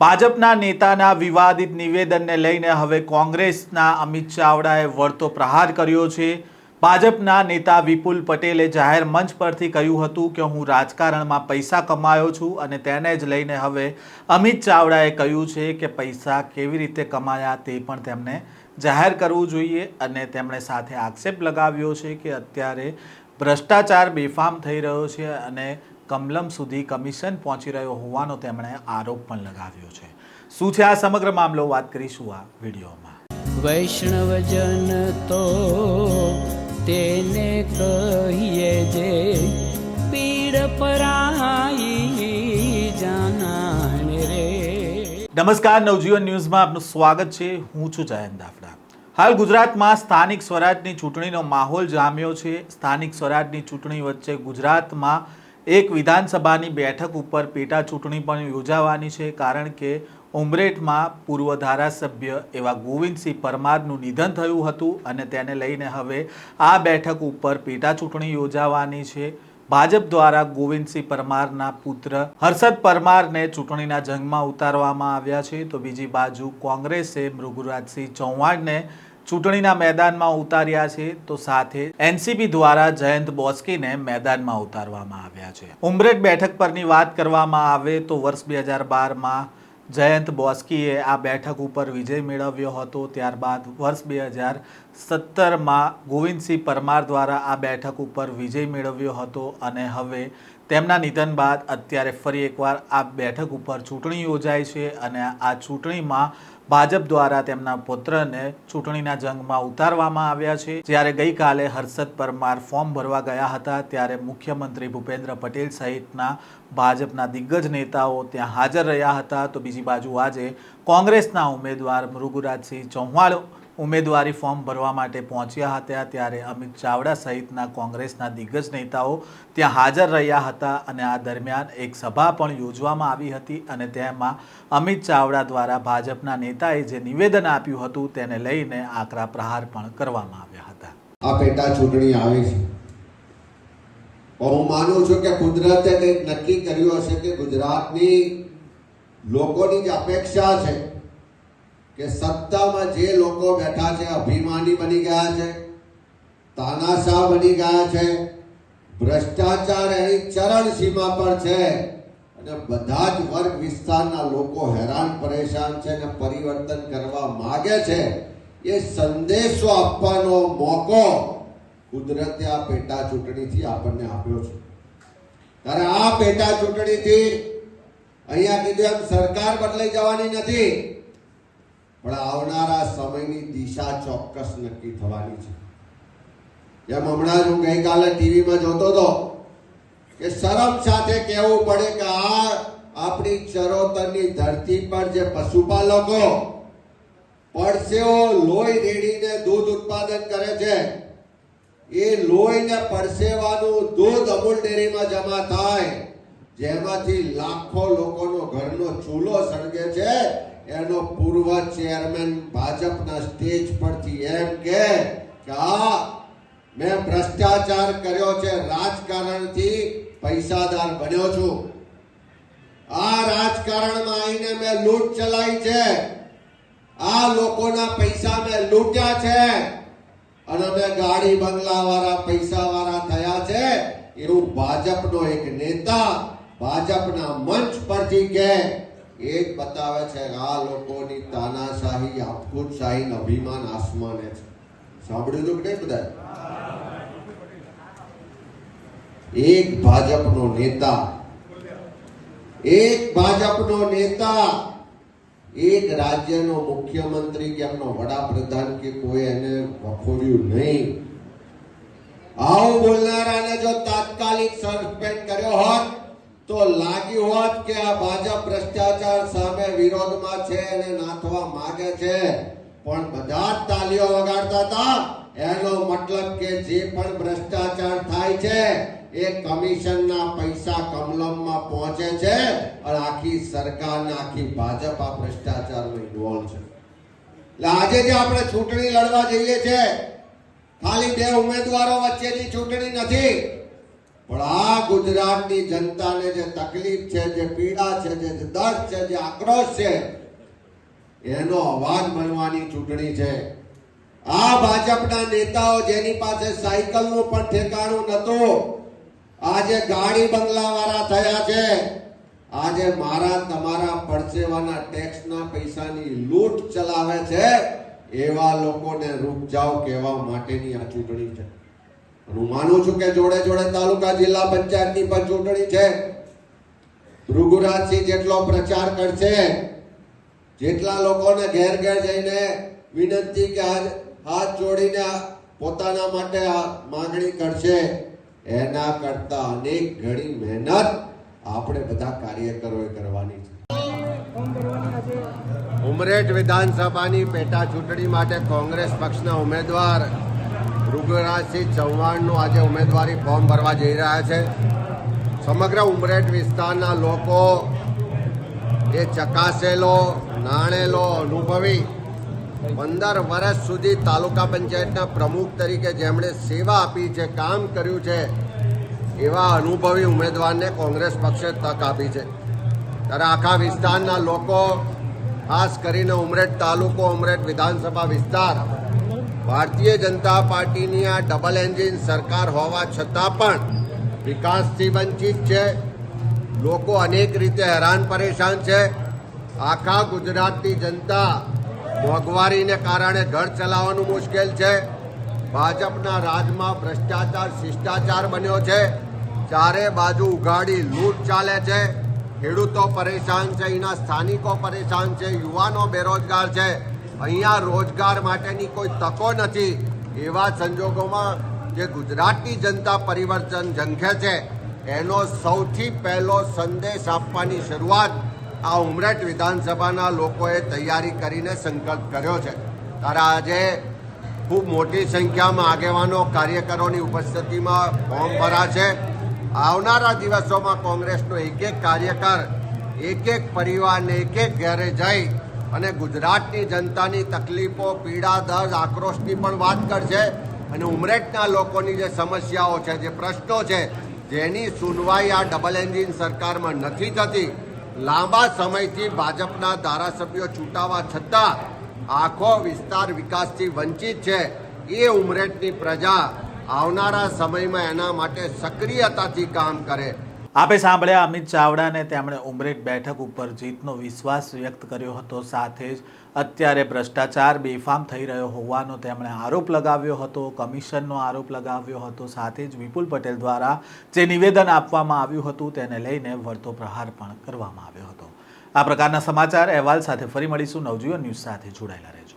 ભાજપના નેતાના વિવાદિત નિવેદનને લઈને હવે કોંગ્રેસના અમિત ચાવડાએ વળતો પ્રહાર કર્યો છે। ભાજપના નેતા વિપુલ પટેલે જાહેર મંચ પરથી કહ્યું હતું કે હું રાજકારણમાં પૈસા કમાયો છું અને તેને જ લઈને હવે અમિત ચાવડાએ કહ્યું છે કે પૈસા કેવી રીતે કમાયા તે પણ તેમણે જાહેર કરવું જોઈએ અને તેમણે સાથે આક્ષેપ લગાવ્યો છે કે અત્યારે ભ્રષ્ટાચાર બેફામ થઈ રહ્યો છે અને કમલમ સુધી કમિશન પહોંચી રહ્યો હોવાનો તેમણે આરોપ પણ લગાવ્યો છે। શું છે આ સમગ્ર મામલો વાત કરીશું આ વિડીયોમાં। વૈષ્ણવજન તો તેને કહીએ જે પીડ પરાઈ જાનાને રે। નમસ્કાર, નવજીવન ન્યૂઝમાં આપનું સ્વાગત છે। હું છું જયંત દાફડા। હાલ ગુજરાતમાં સ્થાનિક સ્વરાજની ચૂંટણીનો માહોલ જામ્યો છે। સ્થાનિક સ્વરાજની ચૂંટણી વચ્ચે ગુજરાતમાં એક વિધાનસભાની બેઠક ઉપર પેટા ચૂંટણી પણ યોજાવાની છે, કારણ કે ઉમરેઠમાં પૂર્વ ધારાસભ્ય એવા ગોવિંદસિંહ પરમારનું નિધન થયું હતું અને તેને લઈને હવે આ બેઠક ઉપર પેટા ચૂંટણી યોજાવાની છે। ભાજપ દ્વારા ગોવિંદસિંહ પરમારના પુત્ર હર્ષદ પરમારને ચૂંટણીના જંગમાં ઉતારવામાં આવ્યા છે, તો બીજી બાજુ કોંગ્રેસે મૃગુરાજસિંહ ચૌહાણને ચૂંટણીના મેદાનમાં ઉતાર્યા છે, તો સાથે એનસીપી દ્વારા જયંત બોસ્કીને મેદાનમાં ઉતારવામાં આવ્યા છે। ઉમરેઠ બેઠક પરની વાત કરવામાં આવે તો વર્ષ 2012માં જયંત બોસ્કીએ આ બેઠક ઉપર વિજય મેળવ્યો હતો। ત્યારબાદ વર્ષ 2017માં ગોવિંદસિંહ પરમાર દ્વારા આ બેઠક ઉપર વિજય મેળવ્યો હતો અને હવે તેમના નિધન બાદ અત્યારે ફરી એકવાર આ બેઠક ઉપર ચૂંટણી યોજાય છે અને આ ચૂંટણીમાં ભાજપ દ્વારા તેમના પુત્રને ચૂંટણીના જંગમાં ઉતારવામાં આવ્યા છે। જ્યારે ગઈકાલે હર્ષદ પરમાર ફોર્મ ભરવા ગયા હતા ત્યારે મુખ્યમંત્રી ભૂપેન્દ્ર પટેલ સહિતના ભાજપના દિગ્ગજ નેતાઓ ત્યાં હાજર રહ્યા હતા। તો બીજી બાજુ આજે કોંગ્રેસના ઉમેદવાર મૃગુરાજસિંહ ચૌહાણ ઉમેદવારી ફોર્મ ભરવા માટે પહોંચ્યા હતા, ત્યારે અમિત ચાવડા સહિતના કોંગ્રેસના દિગ્ગજ નેતાઓ ત્યાં હાજર રહ્યા હતા અને આ દરમિયાન એક સભા પણ યોજવામાં આવી હતી અને તેમાં અમિત ચાવડા દ્વારા ભાજપના નેતાએ જે નિવેદન આપ્યું હતું તેને લઈને આકરા પ્રહાર પણ કરવામાં આવ્યા હતા। આ પેટા ચૂંટણી આવે છે, હું માનું છું કે કુદરતે કંઈક નક્કી કર્યું હશે કે ગુજરાતની લોકોની જે અપેક્ષા છે કે સત્તામાં જે લોકો બેઠા છે અભિમાની બની ગયા છે, તાનાશાહ બની ગયા છે, ભ્રષ્ટાચાર એની ચરણ સીમા પર છે અને બધા જ વર્ગ વિસ્તારના લોકો હેરાન પરેશાન છે અને પરિવર્તન કરવા માંગે છે, એ સંદેશો આપવાનો મોકો કુદરતે આ પેટા ચૂંટણીથી આપણને આપ્યો છે। ત્યારે આ પેટા ચૂંટણીથી અહીંયા કીધું એમ સરકાર બદલાઈ જવાની નથી, પણ આવનારા સમયની દિશા ચોક્કસ નક્કી થવાની છે। જેમ હમણાં જ હું ગઈકાલે ટીવીમાં જોતો હતો કે શરમ સાથે કહેવું પડે કે આ આપણી ચરોતરની ધરતી પર જે પશુપાલકો પડસેવો લોહી રેડીને દૂધ ઉત્પાદન કરે છે, એ લોહી ને પડસેવાનું દૂધ અમૂલ ડેરીમાં જમા થાય, જેમાંથી લાખો લોકોનો ઘરનો ચૂલો સળગે છે, એનો પૂર્વ ચેરમેન ભાજપના સ્ટેજ પરથી એમ કે આ મેં ભ્રષ્ટાચાર કર્યો છે, રાજકારણથી પૈસાદાર બન્યો છું, આ રાજકારણમાં આવીને મેં લૂંટ ચલાવી છે, આ લોકોના પૈસા મેં લૂંટ્યા છે અને મેં ગાડી બંગલા વાળા પૈસા વાળા થયા છે, એવું ભાજપનો એક નેતા ભાજપના મંચ પરથી કે એ જ બતાવે છે કે આ લોકોની તાનાશાહી આપખુદશાહી અભિમાન આસમાને છે। સાંભળ્યું તો કે નહીં બધા? એક ભાજપનો નેતા એક રાજ્યનો મુખ્યમંત્રી કે એમનો વડાપ્રધાન કે કોઈ એને વખોડ્યું નહીં। આવું બોલનારાને જો તાત્કાલિક સસ્પેન્ડ કર્યો હોત તો લાગ્યું હોત કે આ ભાજપ ભ્રષ્ટાચાર સામે વિરોધમાં છે અને નાથવા માંગે છે, પણ બધા જ તાલીઓ વગાડતા હતા। એનો મતલબ કે જે પણ ભ્રષ્ટાચાર થાય છે એ કમિશનના પૈસા કમલમમાં પહોંચે છે અને આખી સરકારને આખી ભાજપ આ ભ્રષ્ટાચારમાં ઇન્વોલ્વ છે। એટલે આજે જે આપણે ચૂંટણી લડવા જઈએ છે, ખાલી બે ઉમેદવારો વચ્ચેની ચૂંટણી નથી, પણ આ ગુજરાતની જનતાને જે તકલીફ છે, જે પીડા છે, જે દર્દ છે, જે આક્રોશ છે, એનો અવાજ બનવાની ચૂંટણી છે. આ ભાજપના નેતાઓ જેની પાસે સાયકલનું પણ ઠેકાણું નતું, આજે ગાડી બંગલા વાળા થયા છે. આજે મારા તમારા પરસેવાના ટેક્સના પૈસાની લૂંટ ચલાવે છે. એવા લોકોને રૂપ જાઓ કહેવા માટેની આ ચૂંટણી છે. હું માનું છું કે જોડે જોડે તાલુકા જિલ્લા પંચાયતની પણ ચૂંટણી છે. ભૃગુરાજસિંહ જેટલો પ્રચાર કરશે, જેટલા લોકોને ઘેર ઘેર જઈને વિનંતી કે હાથ જોડીને પોતાના માટે માંગણી કરશે, એના કરતા અનેક ઘણી મહેનત આપણે બધા કાર્યકરોએ કરવાની છે. ઉમરેઠ વિધાનસભાની પેટા ચૂંટણી માટે કોંગ્રેસ પક્ષના ઉમેદવાર ભૃગુરાજસિંહ ચૌહાણનું આજે ઉમેદવારી ફોર્મ ભરવા જઈ રહ્યા છે. સમગ્ર ઉમરેઠ વિસ્તારના લોકો એ ચકાસેલો, નાણેલો, અનુભવી 15 વર્ષ સુધી તાલુકા પંચાયતના પ્રમુખ તરીકે જેમણે સેવા આપી છે, કામ કર્યું છે, એવા અનુભવી ઉમેદવારને કોંગ્રેસ પક્ષે તક આપી છે. ત્યારે આખા વિસ્તારના લોકો, ખાસ કરીને ઉમરેઠ તાલુકો, ઉમરેઠ વિધાનસભા વિસ્તાર, ભારતીય જનતા પાર્ટીની આ ડબલ એન્જિન સરકાર હોવા છતાં પણ વિકાસથી વંચિત છે. લોકો અનેક રીતે હેરાન પરેશાન છે. આખા ગુજરાતની જનતા મોંઘવારીને કારણે ઘર ચલાવવાનું મુશ્કેલ છે. ભાજપના રાજમાં ભ્રષ્ટાચાર શિષ્ટાચાર બન્યો છે. ચારે બાજુ ઉઘાડી લૂંટ ચાલે છે. ખેડૂતો પરેશાન છે, અહીંના સ્થાનિકો પરેશાન છે, યુવાનો બેરોજગાર છે. અહીંયા રોજગાર માટેની કોઈ તકો નથી. એવા સંજોગોમાં જે ગુજરાતની જનતા પરિવર્તન ઝંખે છે, એનો સૌથી પહેલો સંદેશ આપવાની શરૂઆત આ ઉમરેઠ વિધાનસભાના લોકોએ તૈયારી કરીને સંકલ્પ કર્યો છે. ત્યારે આજે ખૂબ મોટી સંખ્યામાં આગેવાનો, કાર્યકરોની ઉપસ્થિતિમાં ફોર્મ ભરા છે. આવનારા દિવસોમાં કોંગ્રેસનો એક એક કાર્યકર, એક એક પરિવારને એક એક ઘરે જઈ અને ગુજરાતની જનતાની તકલીફો, પીડા, દર્દ, આક્રોશની પણ વાત કરશે. અને ઉમરેઠના લોકોની જે સમસ્યાઓ છે, જે પ્રશ્નો છે, જેની સુનવાઈ આ ડબલ એન્જિન સરકારમાં નથી થતી, લાંબા સમયથી ભાજપના ધારાસભ્યો ચૂંટાવા છતાં આખો વિસ્તાર વિકાસથી વંચિત છે, એ ઉમરેઠની પ્રજા આવનારા સમયમાં એના માટે સક્રિયતાથી કામ કરે. આપે સાંભળ્યા અમિત ચાવડાને. તેમણે ઉમરેઠ બેઠક ઉપર જીતનો વિશ્વાસ વ્યક્ત કર્યો હતો. સાથે જ અત્યારે ભ્રષ્ટાચાર બેફામ થઈ રહ્યો હોવાનો તેમણે આરોપ લગાવ્યો હતો, કમિશનનો આરોપ લગાવ્યો હતો. સાથે જ વિપુલ પટેલ દ્વારા જે નિવેદન આપવામાં આવ્યું હતું તેને લઈને વળતો પ્રહાર પણ કરવામાં આવ્યો હતો. આ પ્રકારના સમાચાર અહેવાલ સાથે ફરી મળીશું. નવજીવન ન્યૂઝ સાથે જોડાયેલા રહેજો.